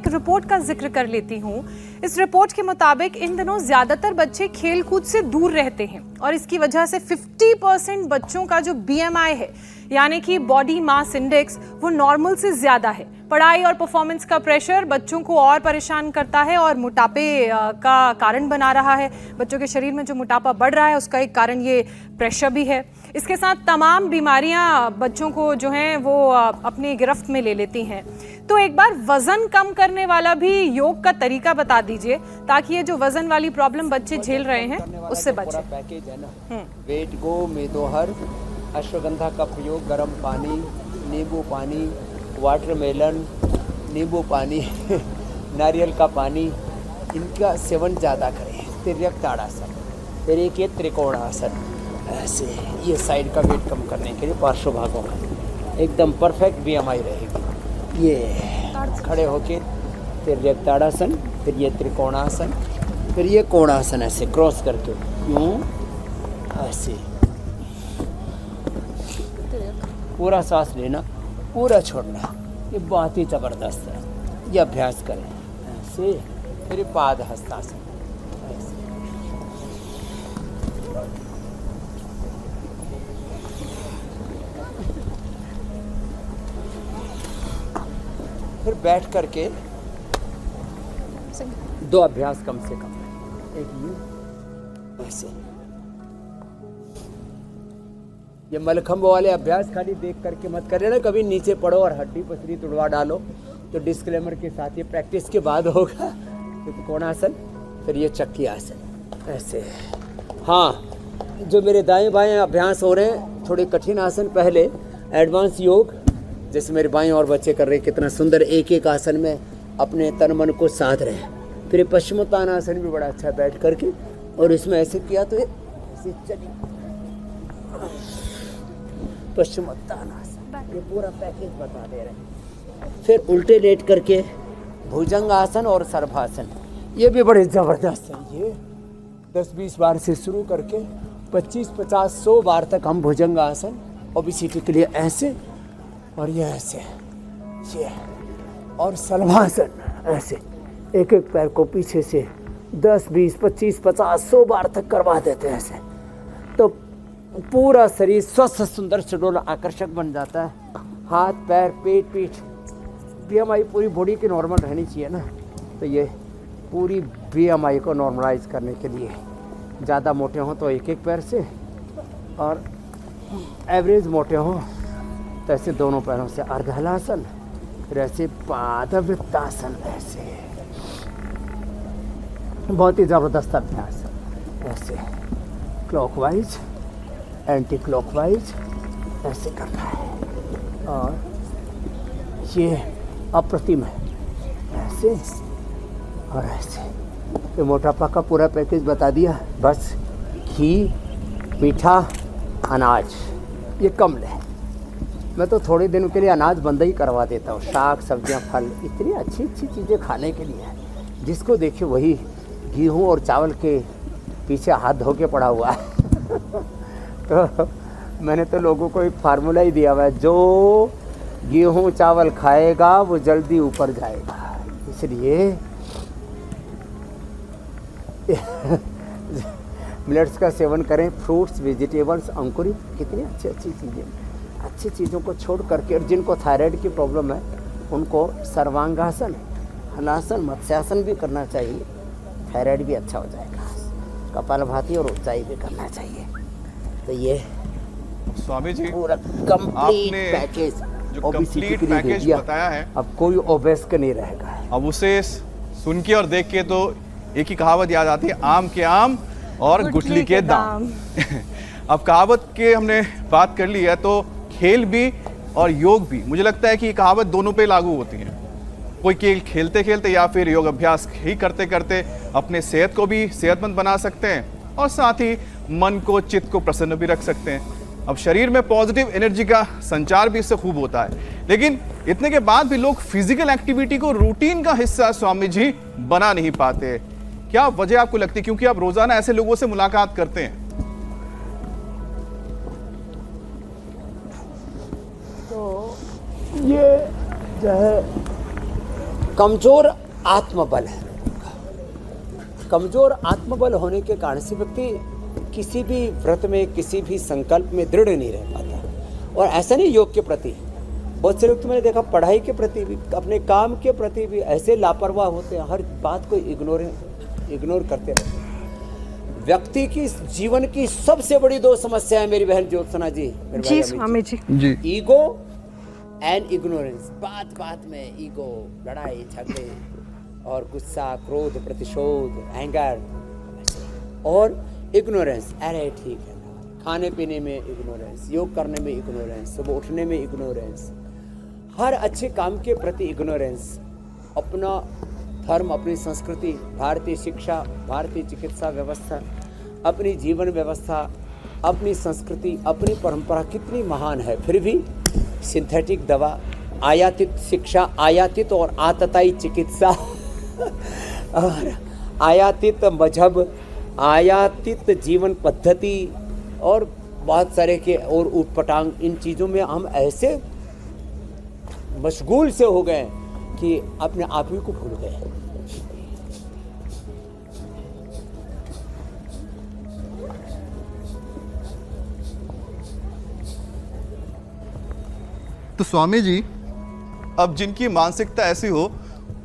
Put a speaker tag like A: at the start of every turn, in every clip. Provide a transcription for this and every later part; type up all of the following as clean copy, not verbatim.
A: एक रिपोर्ट का जिक्र कर लेती हूँ। इस रिपोर्ट के मुताबिक इन दिनों ज्यादातर बच्चे खेल कूद से दूर रहते हैं और इसकी वजह से 50% बच्चों का जो BMI है यानी कि बॉडी मास इंडेक्स वो नॉर्मल से ज्यादा है। पढ़ाई और परफॉर्मेंस का प्रेशर बच्चों को और परेशान करता है और मोटापे का कारण बना रहा है। बच्चों के शरीर में जो मोटापा बढ़ रहा है उसका एक कारण ये प्रेशर भी है। इसके साथ तमाम बीमारियां बच्चों को जो हैं वो अपनी गिरफ्त में ले लेती हैं। तो एक बार वजन कम करने वाला भी योग का तरीका बता दीजिए ताकि ये जो वजन वाली प्रॉब्लम बच्चे झेल रहे हैं उससे बचे।
B: पैकेज है ना, वेट गो, मेदोहर, अश्वगंधा का प्रयोग, गर्म पानी, नींबू पानी, वाटरमेलन, नींबू पानी नारियल का पानी, इनका सेवन ज़्यादा करें। तिर्यक ताड़ासन, फिर एक ये त्रिकोणासन, ऐसे ये साइड का वेट कम करने के लिए पार्श्व भागों का एकदम परफेक्ट BMI रहेगी। ये खड़े होके तिर्यक ताड़ासन, फिर ये त्रिकोणासन, फिर ये कोणासन, ऐसे क्रॉस करके यूँ ऐसे पूरा सांस लेना, पूरा छोड़ना। ये बहुत ही ज़बरदस्त है, ये अभ्यास करें ऐसे। फिर पाद हस्तासन ऐसे। फिर बैठ करके 2 अभ्यास कम से कम, एक यूं ऐसे। ये मलखंब वाले अभ्यास खाली देख करके मत कर लेना, कभी नीचे पड़ो और हड्डी पसली तुड़वा डालो, तो डिस्क्लेमर के साथ ये प्रैक्टिस के बाद होगा। तो कोणासन, फिर ये चक्की आसन ऐसे। हाँ, जो मेरे दाएं बाएं अभ्यास हो रहे हैं थोड़े कठिन आसन, पहले एडवांस योग जैसे मेरे बाएं और बच्चे कर रहे हैं, कितना सुंदर एक एक आसन में अपने तन मन को साध रहे हैं। फिर पश्चिमोत्तानासन भी बड़ा अच्छा बैठ करके, और इसमें ऐसे किया तो ऐसे चलिए पश्चिमोत्तानासन, ये पूरा पैकेज बता दे रहे हैं। फिर उल्टे लेट करके भुजंग आसन और सर्वासन, ये भी बड़े ज़बरदस्त हैं। ये 10-20 बार से शुरू करके 25-50-100 बार तक हम भुजंग आसन ओबेसिटी के लिए ऐसे, और ये ऐसे, ये और सलवासन ऐसे। एक एक पैर को पीछे से 10-20-25-50-100 बार तक करवा देते हैं ऐसे, तो पूरा शरीर स्वस्थ सुंदर सुडौल आकर्षक बन जाता है। हाथ पैर पेट पीठ BMI पूरी बॉडी की नॉर्मल रहनी चाहिए ना, तो ये पूरी BMI को नॉर्मलाइज करने के लिए ज़्यादा मोटे हों तो एक एक पैर से, और एवरेज मोटे हों तो ऐसे दोनों पैरों से अर्धहलासन, फिर ऐसे पादवृत्तासन, ऐसे बहुत ही ज़बरदस्त अभ्यास ऐसे क्लॉकवाइज एंटी क्लॉकवाइज ऐसे करना है। और ये अप्रतिम है ऐसे और ऐसे। तो मोटापा का पूरा पैकेज बता दिया। बस घी, मीठा, अनाज ये कम ले। मैं तो थोड़े दिनों के लिए अनाज बंद ही करवा देता हूँ। साग सब्जियाँ फल इतनी अच्छी अच्छी चीज़ें खाने के लिए है, जिसको देखिए वही गेहूँ और चावल के पीछे हाथ धो के पड़ा हुआ है। तो मैंने तो लोगों को एक फार्मूला ही दिया हुआ है, जो गेहूँ चावल खाएगा वो जल्दी ऊपर जाएगा। इसलिए मिलेट्स का सेवन करें, फ्रूट्स, वेजिटेबल्स, अंकुरित, कितनी अच्छी अच्छी चीज़ें। अच्छी चीज़ों को छोड़ करके, और जिनको थायराइड की प्रॉब्लम है उनको सर्वांगासन, हलासन, मत्स्यासन भी करना चाहिए। थायराइड भी अच्छा हो जाएगा। कपालभाति और ऊंचाई भी करना चाहिए। तो ये
C: स्वामी जी
B: पूरा कंप्लीट पैकेज
C: जो कंप्लीट पैकेज बताया है,
B: अब कोई ओबेस के नहीं रहेगा।
C: अब उसे सुन के और देख के तो एक ही कहावत याद आती है, आम के आम और गुठली के दाम। अब कहावत के हमने बात कर ली है, तो खेल भी और योग भी, मुझे लगता है कि ये कहावत दोनों पे लागू होती है। कोई खेल खेलते खेलते या फिर योग अभ्यास ही करते करते अपने सेहत को भी सेहतमंद बना सकते हैं, और साथ ही मन को, चित्त को प्रसन्न भी रख सकते हैं। अब शरीर में पॉजिटिव एनर्जी का संचार भी इससे खूब होता है। लेकिन इतने के बाद भी लोग फिजिकल एक्टिविटी को रूटीन का हिस्सा स्वामी जी बना नहीं पाते। क्या वजह आपको लगती है? क्योंकि आप रोजाना ऐसे लोगों से मुलाकात करते हैं।
B: तो ये जो है कमजोर आत्मबल है। कमजोर आत्मबल होने के कारण से व्यक्ति किसी भी व्रत में, किसी भी संकल्प में दृढ़ नहीं रह पाता। और ऐसा नहीं योग के प्रति, बहुत से लोग तो मैंने देखा पढ़ाई के प्रति भी, अपने काम के प्रति भी ऐसे लापरवाह होते हैं, हर बात को इग्नोर करते रहते हैं। व्यक्ति की जीवन की सबसे बड़ी दो समस्या है मेरी बहन ज्योत्सना जी, मेरे भाई
A: जी
B: अमित
A: स्वामी जी।
C: जी
B: ईगो एंड इग्नोरेंस। बात बात में ईगो, लड़ाई झगड़े और गुस्सा, क्रोध, प्रतिशोध, एंगर, और इग्नोरेंस। अरे ठीक है, खाने पीने में इग्नोरेंस, योग करने में इग्नोरेंस, सुबह उठने में इग्नोरेंस, हर अच्छे काम के प्रति इग्नोरेंस। अपना धर्म, अपनी संस्कृति, भारतीय शिक्षा, भारतीय चिकित्सा व्यवस्था, अपनी जीवन व्यवस्था, अपनी संस्कृति, अपनी परंपरा कितनी महान है, फिर भी सिंथेटिक दवा, आयातित शिक्षा, आयातित और आतताई चिकित्सा और आयातित मजहब, आयातित जीवन पद्धति और बहुत सारे के और उटपटांग, इन चीज़ों में हम ऐसे मशगूल से हो गए कि अपने आप ही को भूल गए।
C: तो स्वामी जी, अब जिनकी मानसिकता ऐसी हो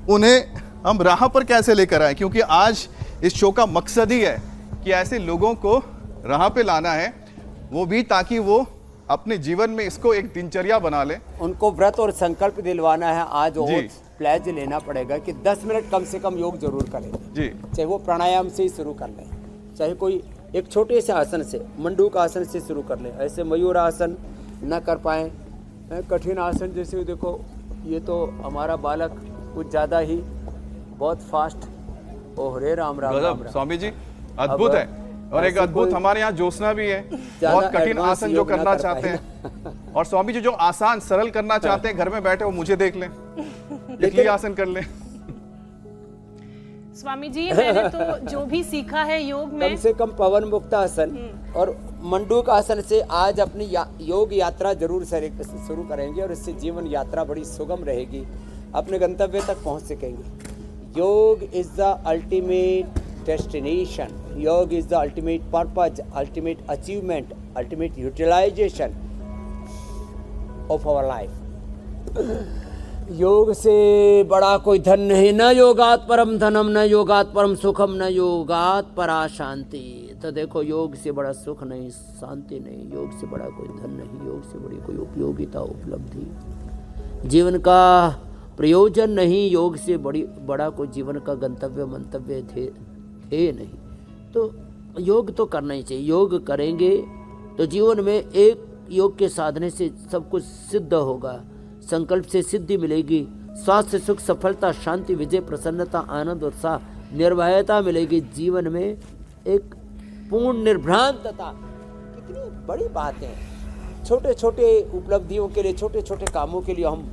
C: उन्हें हम राह पर कैसे लेकर आए, क्योंकि आज इस शो का मकसद ही है कि ऐसे लोगों को राह पे लाना है, वो भी ताकि वो अपने जीवन में इसको एक दिनचर्या बना ले।
B: उनको व्रत और संकल्प दिलवाना है। आज
C: जी।
B: ओथ प्लेज लेना पड़ेगा कि 10 मिनट कम से कम योग जरूर करें।
C: जी
B: चाहे वो प्राणायाम से ही शुरू कर लें, चाहे कोई एक छोटे से आसन से, मंडूक आसन से शुरू कर लें। ऐसे मयूर आसन न कर पाएँ, कठिन आसन जैसे देखो, ये तो हमारा बालक कुछ ज़्यादा ही बहुत फास्ट, ओह रे राम राम राम राम।
C: स्वामी जी अद्भुत
B: अब
C: है। और एक
B: ऐसे
C: अद्भुत
B: कोई
C: हमारे यहाँ ज्योत्सना भी है,
B: ज़्यादा
C: बहुत कठिन
B: advanced
C: आसन जो
B: योग ना
C: करना
B: कर
C: चाहते
B: पाए।
C: हैं। और स्वामी जी जो आसान सरल करना चाहते हैं घर में बैठे, वो मुझे देख लें, ये आसन कर लें।
A: स्वामी जी मैंने तो जो भी सीखा है योग में,
B: कम से कम पवन मुक्तासन और मंडूक आसन से आज अपनी योग यात्रा जरूर शुरू करेंगे और इससे जीवन यात्रा बड़ी सुगम रहेगी, अपने गंतव्य तक पहुंच सकेंगे। Yoga is the ultimate destination, yoga is the ultimate purpose, ultimate achievement, ultimate utilization of our life. योग से बड़ा कोई धन नहीं, न योगात परम धनम, न योगात परम सुखम, न योगात परा शांति। तो देखो, योग से बड़ा सुख नहीं, शांति नहीं, योग से बड़ा कोई धन नहीं, योग से बड़ी कोई उपयोगिता, उपलब्धि, जीवन का प्रयोजन नहीं, योग से बड़ा कोई जीवन का गंतव्य मंतव्य थे नहीं। तो योग तो करना ही चाहिए। योग करेंगे तो जीवन में एक योग के साधने से सब कुछ सिद्ध होगा, संकल्प से सिद्धि मिलेगी, स्वास्थ्य, सुख, सफलता, शांति, विजय, प्रसन्नता, आनंद, उत्साह, निर्भयता मिलेगी, जीवन में एक पूर्ण निर्भ्रांतता। कितनी बड़ी बात है, छोटे छोटे उपलब्धियों के लिए, छोटे छोटे कामों के लिए हम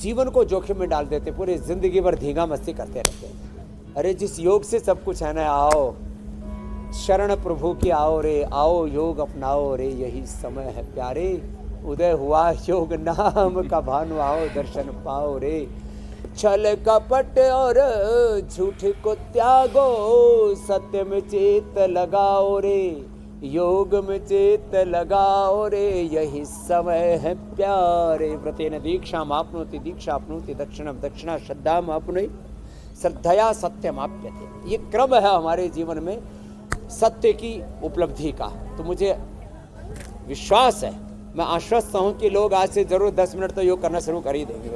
B: जीवन को जोखिम में डाल देते, पूरी जिंदगी भर धींगा मस्ती करते रहते हैं। अरे जिस योग से सब कुछ है ना, आओ शरण प्रभु की आओ रे, आओ योग अपनाओ रे, यही समय है प्यारे, उदय हुआ योग नाम का भानु, आओ दर्शन पाओ रे। छल कपट और झूठ को त्यागो, सत्य में चेत लगाओ रे, योग में चेत लगाओ रे, यही समय है प्यारे। व्रतेन दीक्षा माप्नोति, दीक्षा आपनोति दक्षिणम, दक्षिणा श्रद्धा माप्नोति, श्रद्धया सत्यम आप्यते। ये क्रम है हमारे जीवन में सत्य की उपलब्धि का। तो मुझे विश्वास है, मैं आश्वस्त हूँ कि लोग आज से जरूर 10 मिनट तो योग करना शुरू कर ही देंगे।